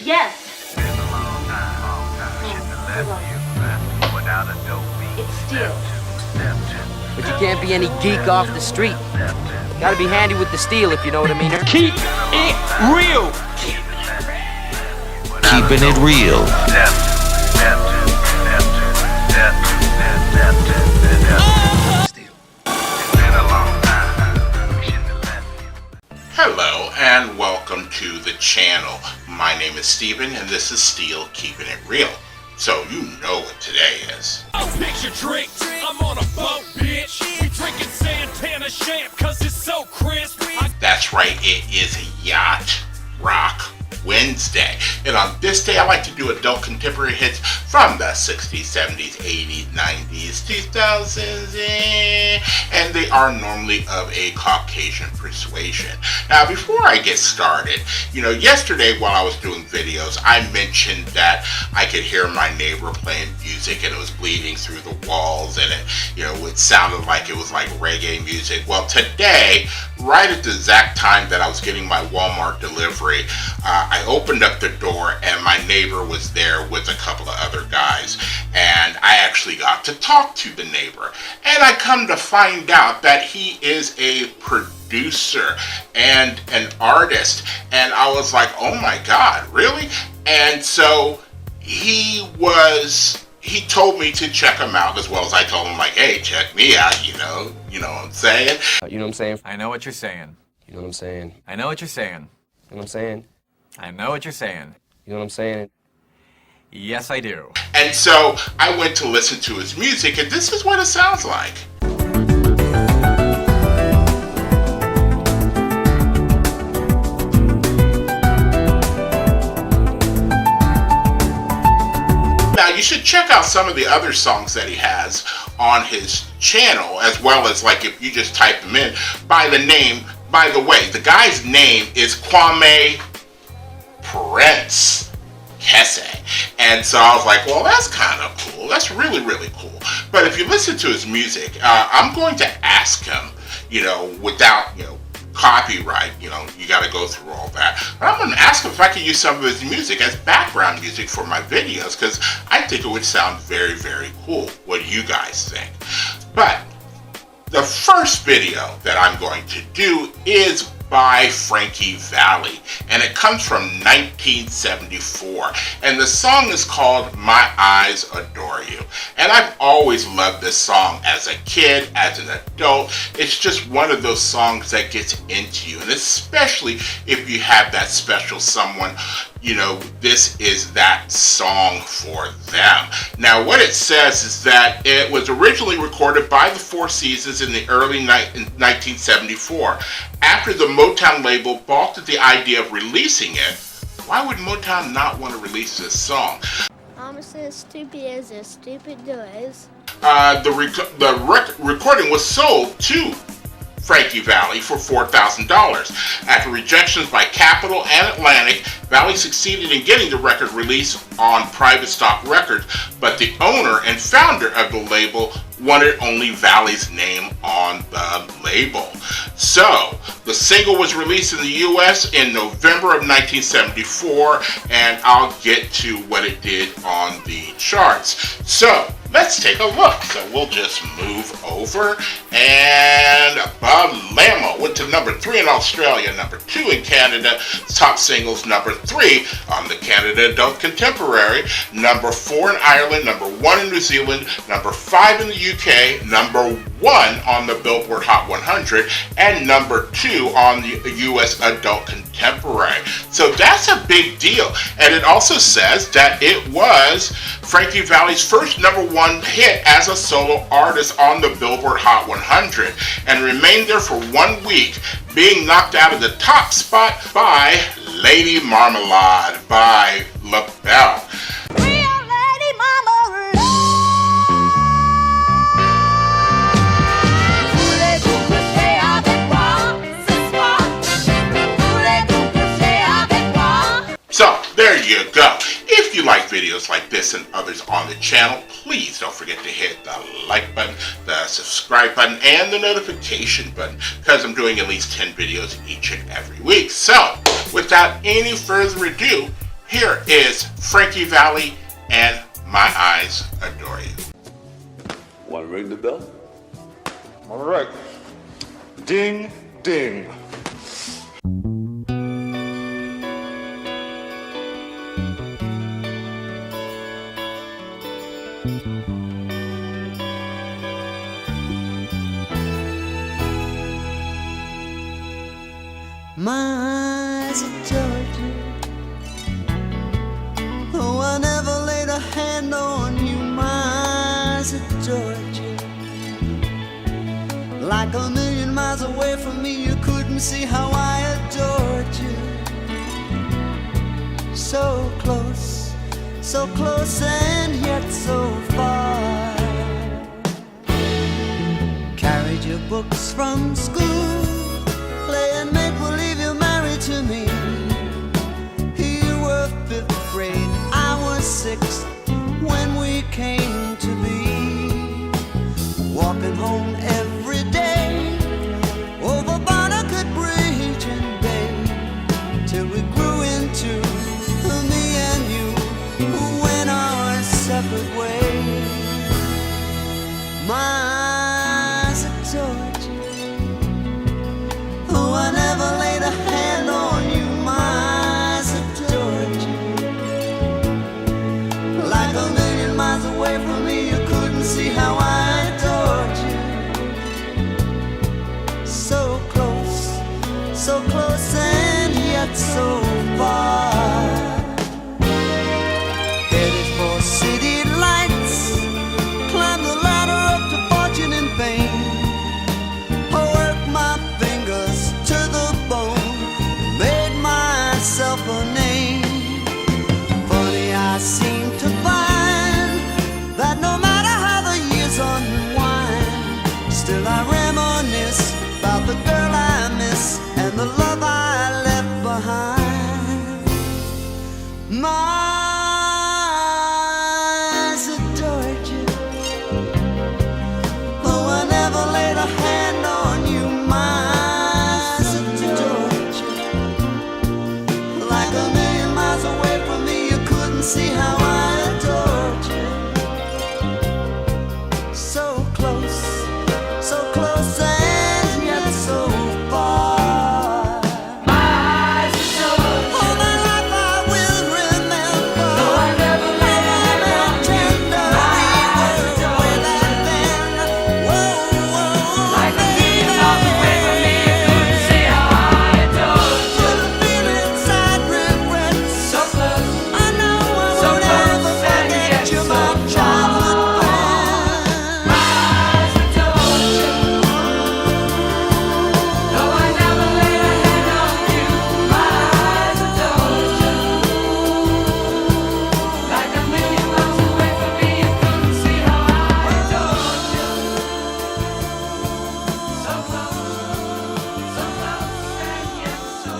Yes. It's steel. But you can't be any geek off the street. Gotta be handy with the steel, if you know what I mean. Keep it real. Keeping it real. Hello and welcome to the channel. My name is Steven and this is Steel Keeping It Real. So you know what today is. Picture drink, I'm on a boat, bitch. We drinking Santana champ cause it's so crisp. That's right, it is Yacht Rock Wednesday. And on this day I like to do adult contemporary hits from the 60s, 70s, 80s, 90s, 2000s, and they are normally of a Caucasian persuasion. Now before I get started, yesterday while I was doing videos I mentioned that I could hear my neighbor playing music and it was bleeding through the walls and it sounded like it was like reggae music. Well, today, right at the exact time that I was getting my Walmart delivery, I opened up the door and my neighbor was there with a couple of other guys, and I actually got to talk to the neighbor, and I come to find out that he is a producer and an artist, and I was like, oh my god, really? And so he told me to check him out, as well as I told him, like, hey, check me out, you know what I'm saying? You know what I'm saying? I know what you're saying. You know what I'm saying? I know what you're saying. You know what I'm saying? I know what you're saying. You know what I'm saying? Yes, I do. And so I went to listen to his music, and this is what it sounds like. Now, you should check out some of the other songs that he has on his channel, as well as, like, if you just type them in by the name. By the way, the guy's name is Kwame Prince Kese. And so I was like, well, that's kind of cool. That's really, really cool. But if you listen to his music, I'm going to ask him, without, copyright, you got to go through all that. But I'm going to ask him if I could use some of his music as background music for my videos, because I think it would sound very, very cool. What do you guys think? But the first video that I'm going to do is by Frankie Valli, and it comes from 1974, and the song is called My Eyes Adore You. And I've always loved this song as a kid, as an adult. It's just one of those songs that gets into you, and especially if you have that special someone, this is that song for them. Now, what it says is that it was originally recorded by the Four Seasons in the early 1974. After the Motown label balked at the idea of releasing it, why would Motown not want to release this song? I'm as stupid as a stupid does. The recording was sold to Frankie Valli for $4,000. After rejections by Capitol and Atlantic, Valli succeeded in getting the record released on Private Stock Records, but the owner and founder of the label wanted only Valli's name on the label. So, the single was released in the US in November of 1974, and I'll get to what it did on the charts. So, let's take a look. So we'll just move over, and Balamo went to number 3 in Australia, number 2 in Canada, top singles number 3 on the Canada Adult Contemporary, number 4 in Ireland, number 1 in New Zealand, number 5 in the UK, number 1 on the Billboard Hot 100, and number 2 on the US Adult Contemporary. So that's a big deal. And it also says that it was Frankie Valli's first number 1 hit as a solo artist on the Billboard Hot 100, and remained there for 1 week, being knocked out of the top spot by Lady Marmalade by LaBelle. So, there you go. If you like videos like this and others on the channel, please don't forget to hit the like button, the subscribe button, and the notification button, because I'm doing at least 10 videos each and every week. So, without any further ado, Here is Frankie Valli and My Eyes Adore You. Want to ring the bell? All right. Ding, ding. My eyes adored you, though I never laid a hand on you. My eyes adored you, like a million miles away from me. You couldn't see how I adored you. So close and yet so far. Carried your books from school, playing make-believe you're married to me. You were 5th grade, I was 6th when we came to be. Walking home every day over Barnacle Bridge and Bay, till we grew into me and you, who went our separate ways. My eyes adored you, though I never laid a hand on you. My eyes adored you, like a million miles away from me. You couldn't see how I adored you. So close and yet so far. Headed for city lights, climbed the ladder up to fortune and fame. Worked my fingers to the bone, made myself a name. Funny, I seem to find that no matter how the years unwind, still I reminisce about the girl I miss and the love I left behind. My eyes adored you, though I never laid a hand on you. My eyes adored you, like a million miles away from me. You couldn't see how I adored you. So close and yet so far. All my life I will remember, though I never laid a hand on you. We were way back then. Whoa, like a million miles away from me. You couldn't see how I adored you. Full of feelings I'd regret. So close, I know I won't ever forget you, my childhood friend. My eyes adored you, though I never laid a hand on you. My eyes adored you, like a million miles away from me. You couldn't see how I adored you. So close and yet so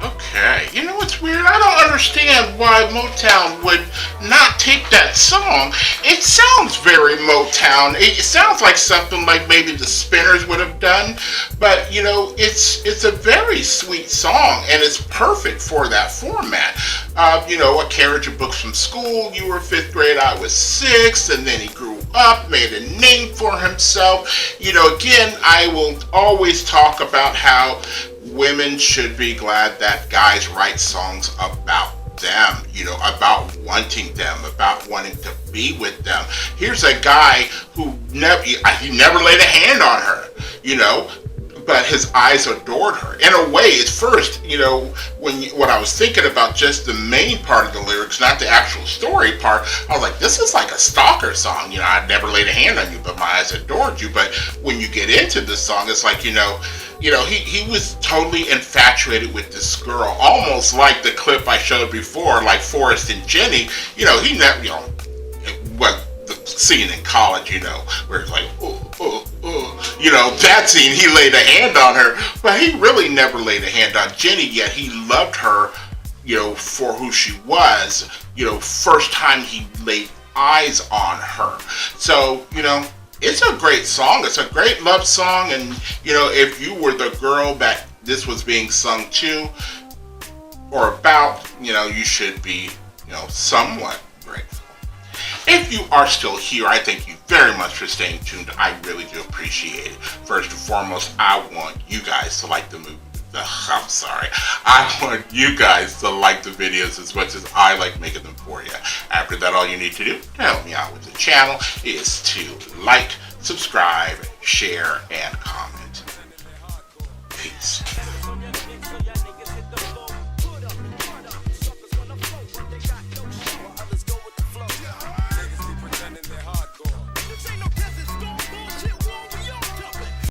Okay, you know what's weird? I don't understand why Motown would not take that song. It sounds very Motown. It sounds like something like maybe the Spinners would have done, but you know, it's a very sweet song and it's perfect for that format. You know, a carriage of books from school. You were 5th grade, I was 6th, and then he grew up, made a name for himself. You know, again, I will always talk about how women should be glad that guys write songs about them, you know, about wanting them, about wanting to be with them. Here's a guy who he never laid a hand on her, you know, but his eyes adored her. In a way, at first, you know, when I was thinking about just the main part of the lyrics, not the actual story part, I was like, this is like a stalker song. You know, I never laid a hand on you, but my eyes adored you. But when you get into the song, it's like, you know, he was totally infatuated with this girl, almost like the clip I showed before, like Forrest and Jenny. You know, he never, you know, what the scene in college, you know, where it's like, you know, that scene, he laid a hand on her, but he really never laid a hand on Jenny, yet he loved her, for who she was, first time he laid eyes on her. So, it's a great song. It's a great love song. And, if you were the girl that this was being sung to or about, you should be, somewhat grateful. If you are still here, I thank you very much for staying tuned. I really do appreciate it. First and foremost, I want you guys to like the movie. I'm sorry. I want you guys to like the videos as much as I like making them for you. After that, all you need to do to help me out with the channel is to like, subscribe, share, and comment.